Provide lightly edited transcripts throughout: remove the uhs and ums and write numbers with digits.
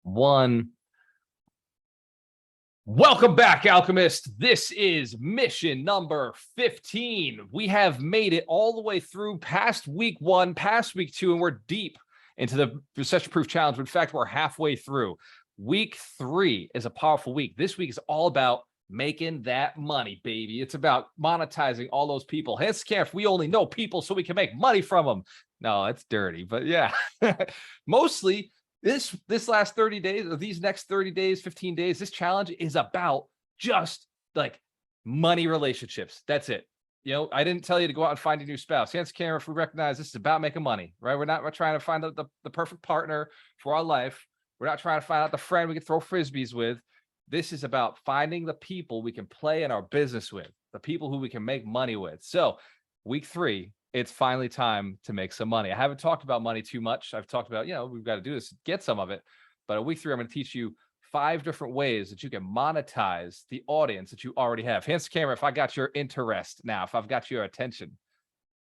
One. Welcome back, Alchemist. This is mission number 15. We have made it all the way through past week 1, past week 2, and we're deep into the recession-proof challenge. In fact, we're halfway through. Week 3 is a powerful week. This week is all about making that money, baby. It's about monetizing all those people. Hence, Camp, we only know people so we can make money from them. No, it's dirty, but yeah. Mostly, this last 30 days, or these next 30 days, 15 days, this challenge is about just like money relationships. That's it. You know, I didn't tell you to go out and find a new spouse. Hence, Camera, if we recognize this is about making money, right? We're trying to find the perfect partner for our life. We're not trying to find out the friend we can throw frisbees with. This is about finding the people we can play in our business with, the people who we can make money with. So week 3, it's finally time to make some money. I haven't talked about money too much. I've talked about, we've got to do this, get some of it. But at week 3, I'm going to teach you 5 different ways that you can monetize the audience that you already have. Hands to camera if I got your interest now, if I've got your attention.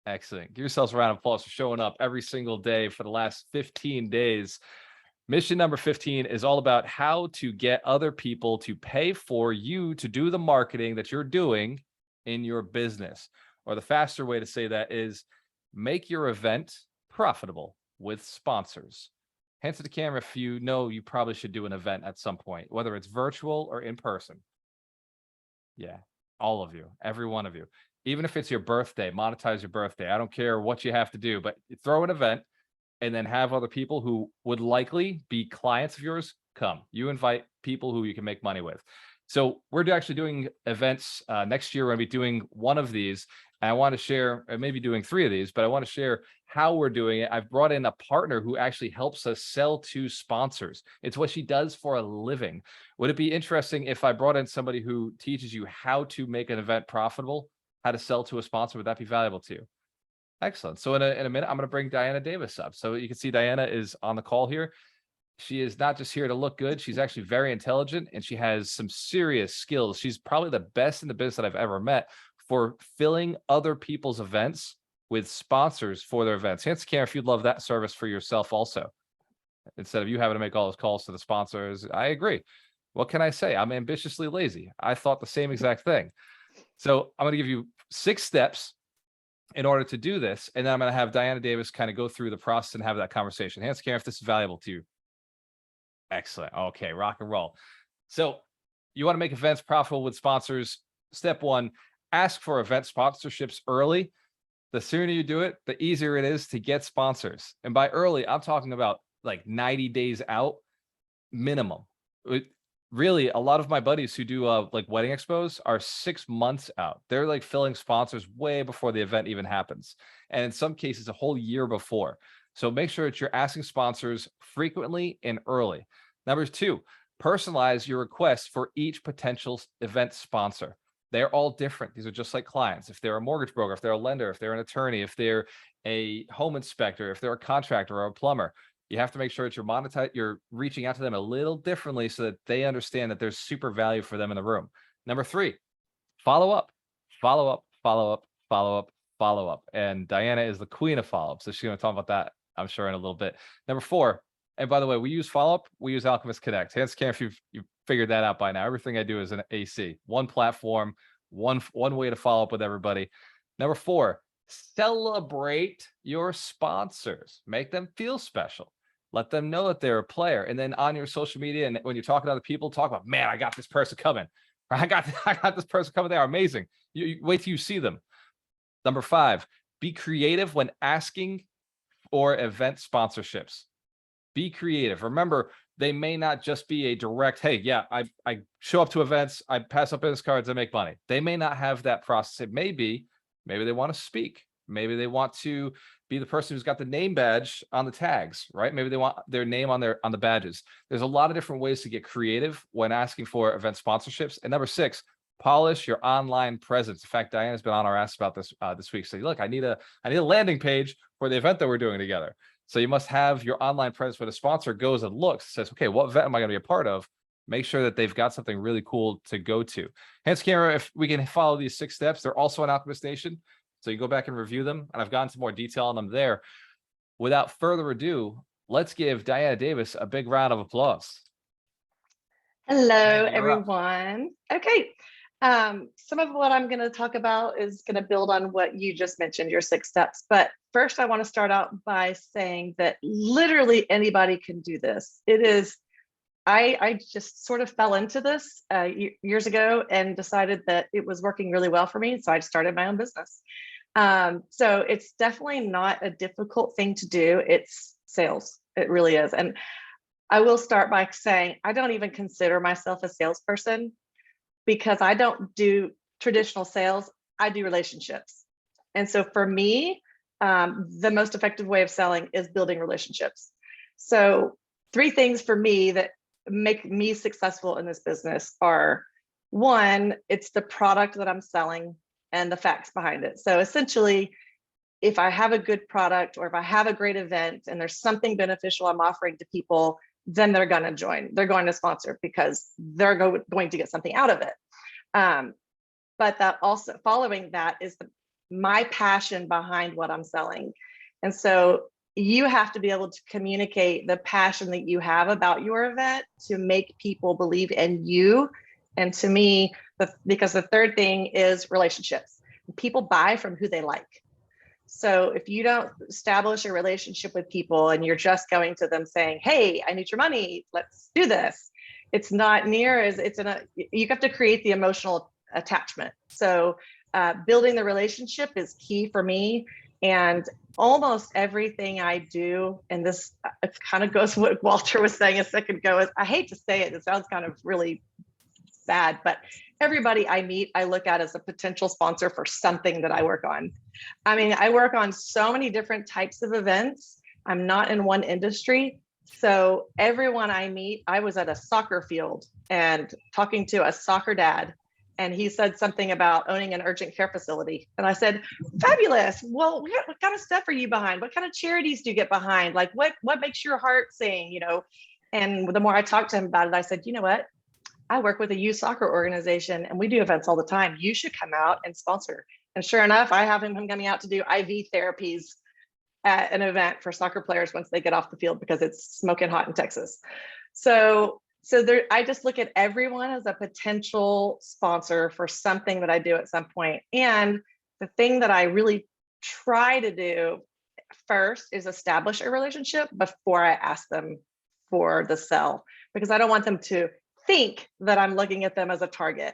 Excellent. Give yourselves a round of applause for showing up every single day for the last 15 days. Mission number 15 is all about how to get other people to pay for you to do the marketing that you're doing in your business. Or the faster way to say that is make your event profitable with sponsors. Hands to the camera if you know you probably should do an event at some point, whether it's virtual or in person. Yeah, all of you, every one of you. Even if it's your birthday, monetize your birthday. I don't care what you have to do, but throw an event and then have other people who would likely be clients of yours come. You invite people who you can make money with. So we're actually doing events next year. We're going to be doing one of these. And I want to share, maybe doing 3 of these, but I want to share how we're doing it. I've brought in a partner who actually helps us sell to sponsors. It's what she does for a living. Would it be interesting if I brought in somebody who teaches you how to make an event profitable, how to sell to a sponsor? Would that be valuable to you? Excellent. So in a minute, I'm going to bring Diana Davis up. So you can see Diana is on the call here. She is not just here to look good. She's actually very intelligent and she has some serious skills. She's probably the best in the business that I've ever met for filling other people's events with sponsors for their events. Hands to camera if you'd love that service for yourself also. Instead of you having to make all those calls to the sponsors. I agree. What can I say? I'm ambitiously lazy. I thought the same exact thing. So I'm going to give you 6 steps in order to do this. And then I'm going to have Diana Davis kind of go through the process and have that conversation. Hands to camera if this is valuable to you. Excellent. Okay, rock and roll. So you want to make events profitable with sponsors. Step 1, ask for event sponsorships early. The sooner you do it, the easier it is to get sponsors. And by early, I'm talking about like 90 days out minimum. Really, a lot of my buddies who do like wedding expos are 6 months out. They're like filling sponsors way before the event even happens. And in some cases, a whole year before. So make sure that you're asking sponsors frequently and early. Number 2, personalize your request for each potential event sponsor. They're all different. These are just like clients. If they're a mortgage broker, if they're a lender, if they're an attorney, if they're a home inspector, if they're a contractor or a plumber, you have to make sure that you're reaching out to them a little differently so that they understand that there's super value for them in the room. Number 3, follow up, follow up, follow up, follow up, follow up. And Diana is the queen of follow-up. So she's going to talk about that, I'm sure, in a little bit. Number 4, and by the way, we use follow-up. We use Alchemist Connect. Hands to camera if you've figured that out by now. Everything I do is an AC. One platform, one way to follow up with everybody. Number 4, celebrate your sponsors. Make them feel special. Let them know that they're a player. And then on your social media, and when you're talking to other people, talk about, man, I got this person coming. I got this person coming. They are amazing. You wait till you see them. Number 5, be creative when asking for event sponsorships. Be creative. Remember, they may not just be a direct, hey, yeah, I show up to events, I pass up business cards, I make money. They may not have that process. It may be, maybe they want to speak. Maybe they want to be the person who's got the name badge on the tags, right? Maybe they want their name on the badges. There's a lot of different ways to get creative when asking for event sponsorships. And number 6, polish your online presence. In fact, Diana's been on our ass about this this week. So look, I need a landing page for the event that we're doing together. So you must have your online presence where the sponsor goes and looks, says, okay, what event am I going to be a part of? Make sure that they've got something really cool to go to. Hands camera, if we can follow these 6 steps, they're also on Alchemist Nation. So you go back and review them, and I've gone into more detail on them there. Without further ado, let's give Diana Davis a big round of applause. Hello, Hey, you're up. everyone. Okay. Some of what I'm going to talk about is going to build on what you just mentioned, your 6 steps. But first, I want to start out by saying that literally anybody can do this. It is, I just sort of fell into this years ago and decided that it was working really well for me. So I started my own business. So it's definitely not a difficult thing to do. It's sales. It really is. And I will start by saying I don't even consider myself a salesperson because I don't do traditional sales. I do relationships. And so for me, the most effective way of selling is building relationships. So 3 things for me that make me successful in this business are: one, it's the product that I'm selling and the facts behind it. So essentially, if I have a good product or if I have a great event and there's something beneficial I'm offering to people, then they're going to join. They're going to sponsor because they're going to get something out of it. But that also following that is my passion behind what I'm selling. And so you have to be able to communicate the passion that you have about your event to make people believe in you. And to me, because the third thing is relationships. People buy from who they like. So if you don't establish a relationship with people and you're just going to them saying, hey, I need your money, let's do this, it's not near as you have to create the emotional attachment. So building the relationship is key for me. And almost everything I do, and this it kind of goes what Walter was saying a second ago, is I hate to say it, it sounds kind of really bad, but everybody I meet, I look at as a potential sponsor for something that I work on. I mean, I work on so many different types of events. I'm not in one industry. So everyone I meet, I was at a soccer field and talking to a soccer dad, and he said something about owning an urgent care facility. And I said, fabulous. Well, what kind of stuff are you behind? What kind of charities do you get behind? Like what makes your heart sing, you know? And the more I talked to him about it, I said, you know what? I work with a youth soccer organization and we do events all the time. You should come out and sponsor. And sure enough, I have him coming out to do IV therapies at an event for soccer players once they get off the field because it's smoking hot in Texas. So there, I just look at everyone as a potential sponsor for something that I do at some point. And the thing that I really try to do first is establish a relationship before I ask them for the sell, because I don't want them to think that I'm looking at them as a target.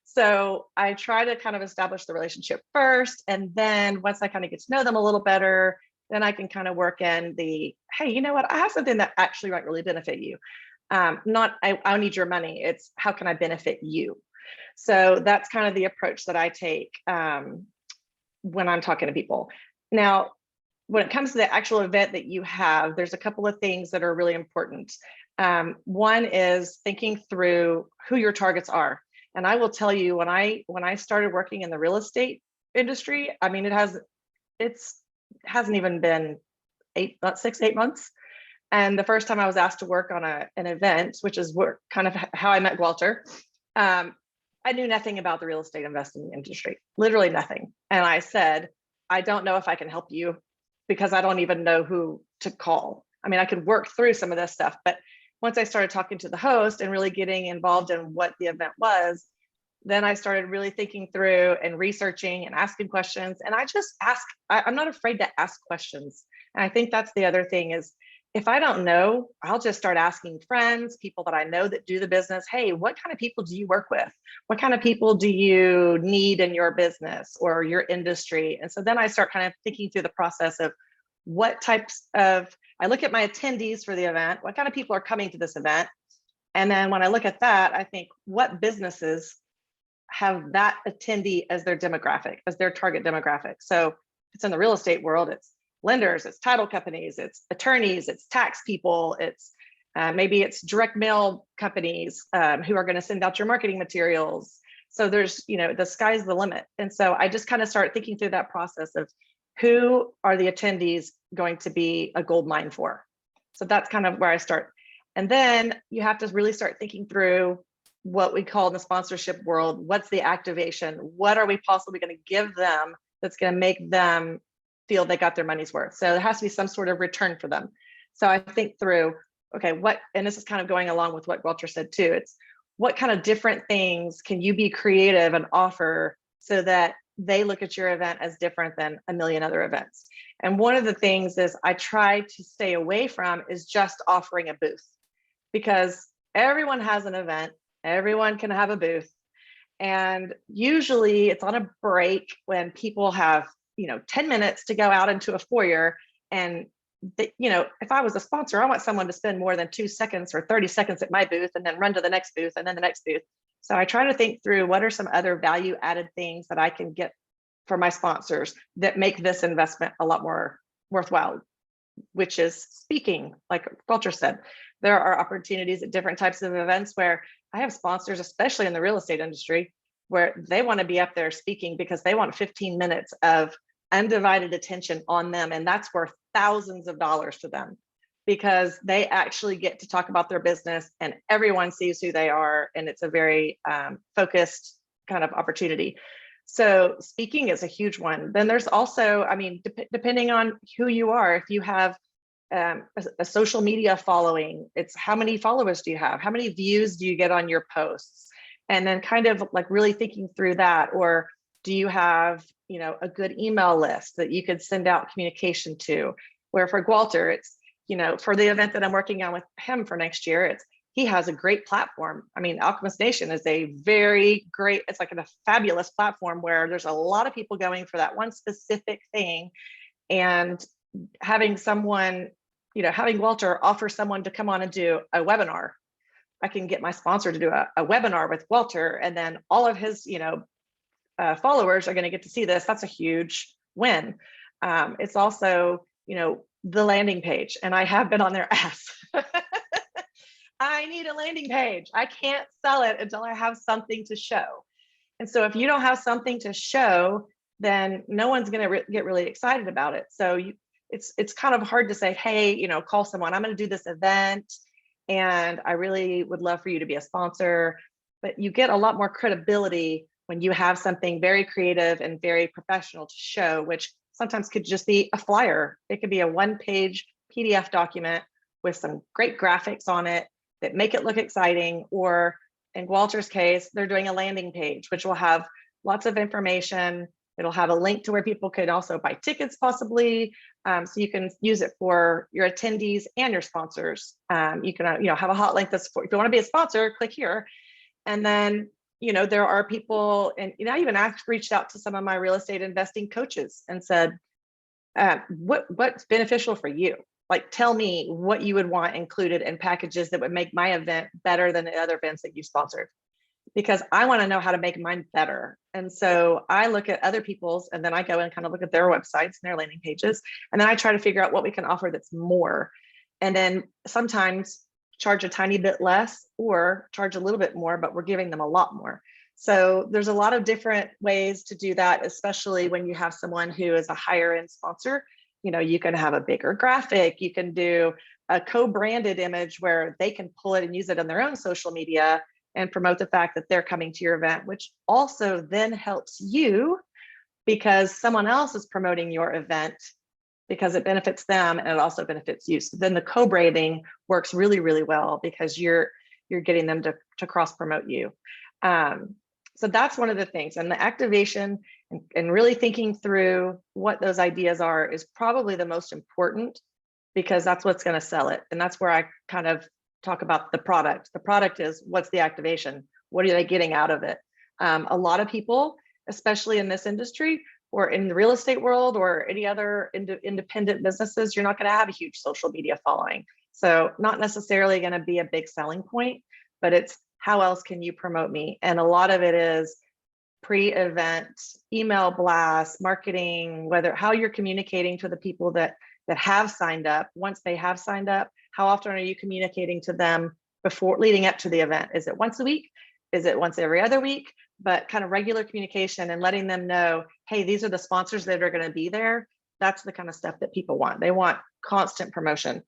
So I try to kind of establish the relationship first. And then once I kind of get to know them a little better, then I can kind of work in the, hey, you know what? I have something that actually might really benefit you. Not, I need your money. It's how can I benefit you? So that's kind of the approach that I take when I'm talking to people. Now, when it comes to the actual event that you have, there's a couple of things that are really important. One is thinking through who your targets are. And I will tell you, when I started working in the real estate industry, I mean, it hasn't even been 8 months. And the first time I was asked to work on an event, which is kind of how I met Walter, I knew nothing about the real estate investing industry, literally nothing. And I said, I don't know if I can help you because I don't even know who to call. I mean, I could work through some of this stuff, but once I started talking to the host and really getting involved in what the event was, then I started really thinking through and researching and asking questions. And I just I'm not afraid to ask questions. And I think that's the other thing is, if I don't know, I'll just start asking friends, people that I know that do the business, hey, what kind of people do you work with? What kind of people do you need in your business or your industry? And so then I start kind of thinking through the process of what types of, I look at my attendees for the event, what kind of people are coming to this event? And then when I look at that, I think what businesses have that attendee as their demographic, as their target demographic. So if it's in the real estate world, it's lenders, it's title companies, it's attorneys, it's tax people, it's maybe it's direct mail companies who are going to send out your marketing materials. So there's, you know, the sky's the limit. And so I just kind of start thinking through that process of who are the attendees going to be a gold mine for. So that's kind of where I start. And then you have to really start thinking through what we call in the sponsorship world, what's the activation? What are we possibly going to give them that's going to make them feel they got their money's worth? So there has to be some sort of return for them. So I think through okay, and this is kind of going along with what Walter said too. It's what kind of different things can you be creative and offer so that they look at your event as different than a million other events. And one of the things is I try to stay away from is just offering a booth, because everyone has an event, everyone can have a booth. And usually it's on a break when people have, 10 minutes to go out into a foyer. And if I was a sponsor, I want someone to spend more than 2 seconds or 30 seconds at my booth and then run to the next booth and then the next booth. So I try to think through what are some other value added things that I can get for my sponsors that make this investment a lot more worthwhile, which is speaking. Like Walter said, there are opportunities at different types of events where I have sponsors, especially in the real estate industry, where they want to be up there speaking because they want 15 minutes of undivided attention on them. And that's worth thousands of dollars to them, because they actually get to talk about their business and everyone sees who they are. And it's a very focused kind of opportunity. So speaking is a huge one. Then there's also, depending on who you are, if you have a social media following, it's how many followers do you have? How many views do you get on your posts? And then kind of like really thinking through that. Or do you have, a good email list that you could send out communication to? Where for Walter, it's, for the event that I'm working on with him for next year, he has a great platform. Alchemist Nation is a very great, it's like a fabulous platform where there's a lot of people going for that one specific thing. And having someone, having Walter offer someone to come on and do a webinar. I can get my sponsor to do a webinar with Walter, and then all of his, followers are going to get to see this. That's a huge win. It's also, the landing page, and I have been on their ass. I need a landing page. I can't sell it until I have something to show. And so if you don't have something to show, then no one's going to get really excited about it. So it's kind of hard to say, hey, call someone, I'm going to do this event and I really would love for you to be a sponsor. But you get a lot more credibility when you have something very creative and very professional to show, which sometimes could just be a flyer. It could be a 1-page PDF document with some great graphics on it that make it look exciting. Or in Walter's case, they're doing a landing page, which will have lots of information. It'll have a link to where people could also buy tickets possibly. So you can use it for your attendees and your sponsors. You can have a hot link that's for, if you want to be a sponsor, click here. And then, there are people, and I even reached out to some of my real estate investing coaches and said, what's beneficial for you? Like, tell me what you would want included in packages that would make my event better than the other events that you sponsored, because I want to know how to make mine better. And so I look at other people's, and then I go and kind of look at their websites and their landing pages. And then I try to figure out what we can offer that's more. And then sometimes charge a tiny bit less or charge a little bit more, but we're giving them a lot more. So there's a lot of different ways to do that, especially when you have someone who is a higher end sponsor. You can have a bigger graphic, you can do a co-branded image where they can pull it and use it on their own social media and promote the fact that they're coming to your event, which also then helps you because someone else is promoting your event, because it benefits them and it also benefits you. So then the co-branding works really, really well because you're getting them to cross promote you. So that's one of the things. And the activation and really thinking through what those ideas are is probably the most important, because that's what's going to sell it. And that's where I kind of talk about the product. The product is, what's the activation? What are they getting out of it? A lot of people, especially in this industry or in the real estate world or any other independent businesses, you're not going to have a huge social media following. So not necessarily going to be a big selling point, but it's how else can you promote me? And a lot of it is pre-event, email blasts, marketing, how you're communicating to the people that have signed up. Once they have signed up, how often are you communicating to them before leading up to the event? Is it once a week? Is it once every other week? But kind of regular communication and letting them know, hey, these are the sponsors that are going to be there. That's the kind of stuff that people want. They want constant promotion.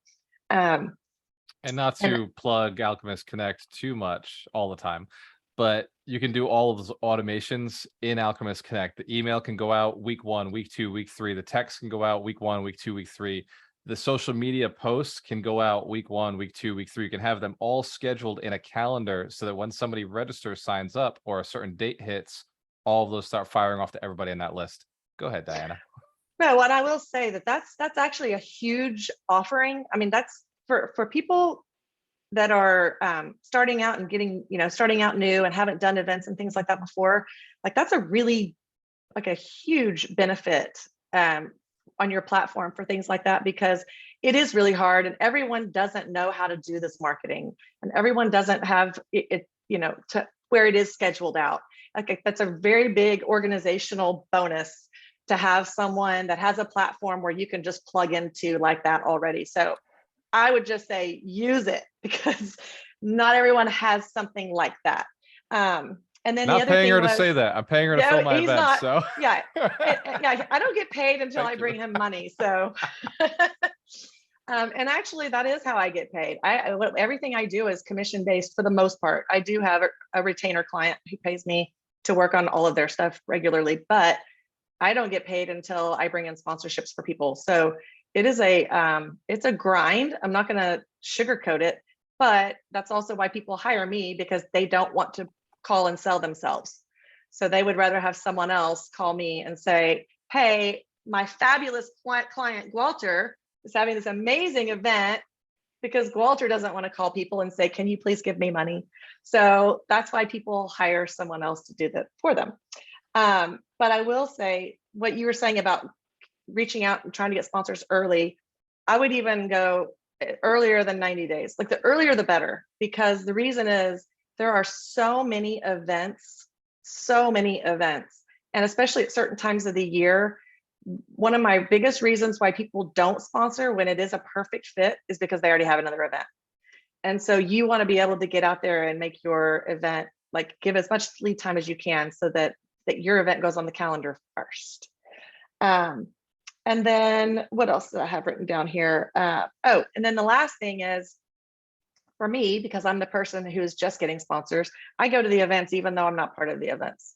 And not to plug Alchemist Connect too much all the time, but you can do all of those automations in Alchemist Connect. The email can go out week 1, week 2, week 3. The text can go out week 1, week 2, week 3. the social media posts can go out week 1, week 2, week 3. You can have them all scheduled in a calendar so that when somebody registers, signs up, or a certain date hits, all of those start firing off to everybody in that list. Go ahead, Diana. No, what I will say that's actually a huge offering. I mean, that's for people that are starting out and getting, starting out new and haven't done events and things like that before. Like that's a really like a huge benefit on your platform for things like that, because it is really hard and everyone doesn't know how to do this marketing and everyone doesn't have it to where it is scheduled out. Like that's a very big organizational bonus to have someone that has a platform where you can just plug into like that already. So I would just say use it, because not everyone has something like that. And then the Not other paying thing her to was, say that. I'm paying her to yeah, film my he's events. not, So yeah, yeah, I don't get paid until Thank I you. bring him money. So, and actually that is how I get paid. Everything I do is commission based for the most part. I do have a retainer client who pays me to work on all of their stuff regularly, but I don't get paid until I bring in sponsorships for people. So it is it's a grind. I'm not going to sugarcoat it, but that's also why people hire me, because they don't want to call and sell themselves. So they would rather have someone else call me and say, hey, my fabulous client Walter is having this amazing event, because Walter doesn't want to call people and say, can you please give me money? So that's why people hire someone else to do that for them. But I will say what you were saying about reaching out and trying to get sponsors early, I would even go earlier than 90 days. Like the earlier, the better, because the reason is there are so many events, and especially at certain times of the year. One of my biggest reasons why people don't sponsor when it is a perfect fit is because they already have another event. And so you want to be able to get out there and make your event, like give as much lead time as you can so that your event goes on the calendar first. And then what else did I have written down here? And then the last thing is, for me, because I'm the person who's just getting sponsors, I go to the events even though I'm not part of the events,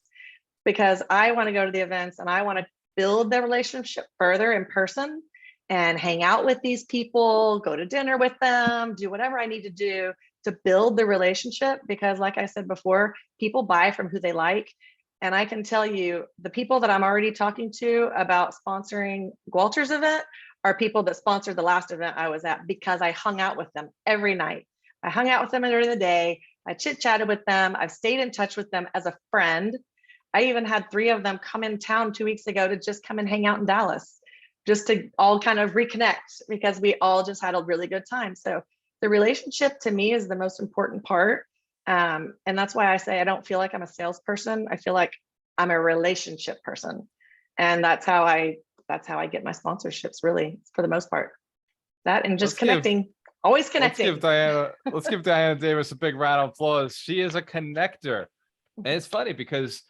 because I want to go to the events and I want to build the relationship further in person and hang out with these people, go to dinner with them, do whatever I need to do to build the relationship. Because like I said before, people buy from who they like. And I can tell you, the people that I'm already talking to about sponsoring Walter's event are people that sponsored the last event I was at, because I hung out with them every night. I hung out with them during the day. I chit-chatted with them. I've stayed in touch with them as a friend. I even had 3 of them come in town 2 weeks ago to just come and hang out in Dallas, just to all kind of reconnect, because we all just had a really good time. So the relationship to me is the most important part. And that's why I say I don't feel like I'm a salesperson. I feel like I'm a relationship person. And that's how I get my sponsorships, really, for the most part. That and just connecting, always connecting. Let's give Diana Davis a big round of applause. She is a connector. And it's funny because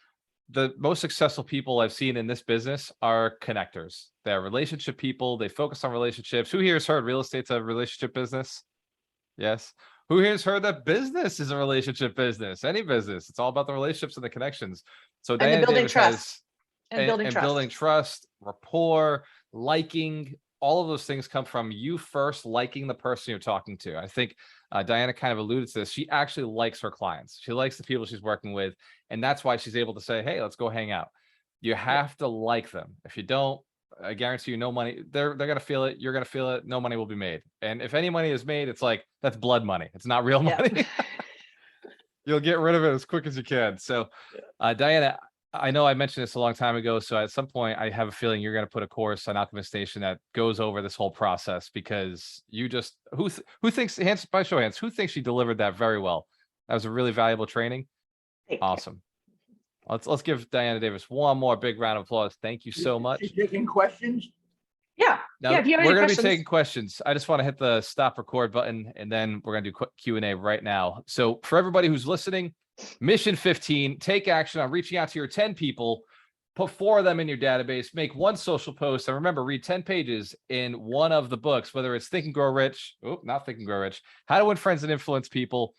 the most successful people I've seen in this business are connectors. They're relationship people. They focus on relationships. Who here has heard real estate's a relationship business? Yes. Who here has heard that business is a relationship business? Any business. It's all about the relationships and the connections. So And Diana the building Davis trust. has building trust, rapport, liking, all of those things come from you first liking the person you're talking to. I think Diana kind of alluded to this. She actually likes her clients. She likes the people she's working with. And that's why she's able to say, hey, let's go hang out. You have to like them. If you don't, I guarantee you no money, they're going to feel it. You're going to feel it. No money will be made. And if any money is made, it's like, that's blood money. It's not real money. You'll get rid of it as quick as you can. So Diana, I know I mentioned this a long time ago. So at some point I have a feeling you're going to put a course on Alchemist Nation that goes over this whole process, because you just, who thinks, hands by show of hands, who thinks she delivered that very well? That was a really valuable training. Awesome. Let's give Diana Davis one more big round of applause. Thank you so much. Taking questions? Yeah. Now, yeah, if you have we're any going to be questions. taking questions. I just want to hit the stop record button, and then we're going to do Q&A right now. So for everybody who's listening, Mission 15, take action on reaching out to your 10 people, put 4 of them in your database, make 1 social post, and remember, read 10 pages in one of the books, whether it's Think and Grow Rich, not Think and Grow Rich, How to Win Friends and Influence People.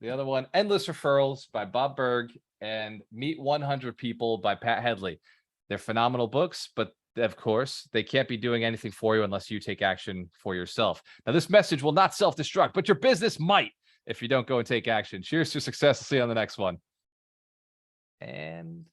The other one, Endless Referrals by Bob Berg, and Meet 100 People by Pat Headley. They're phenomenal books, but of course, they can't be doing anything for you unless you take action for yourself. Now, this message will not self-destruct, but your business might if you don't go and take action. Cheers to success. I'll see you on the next one. And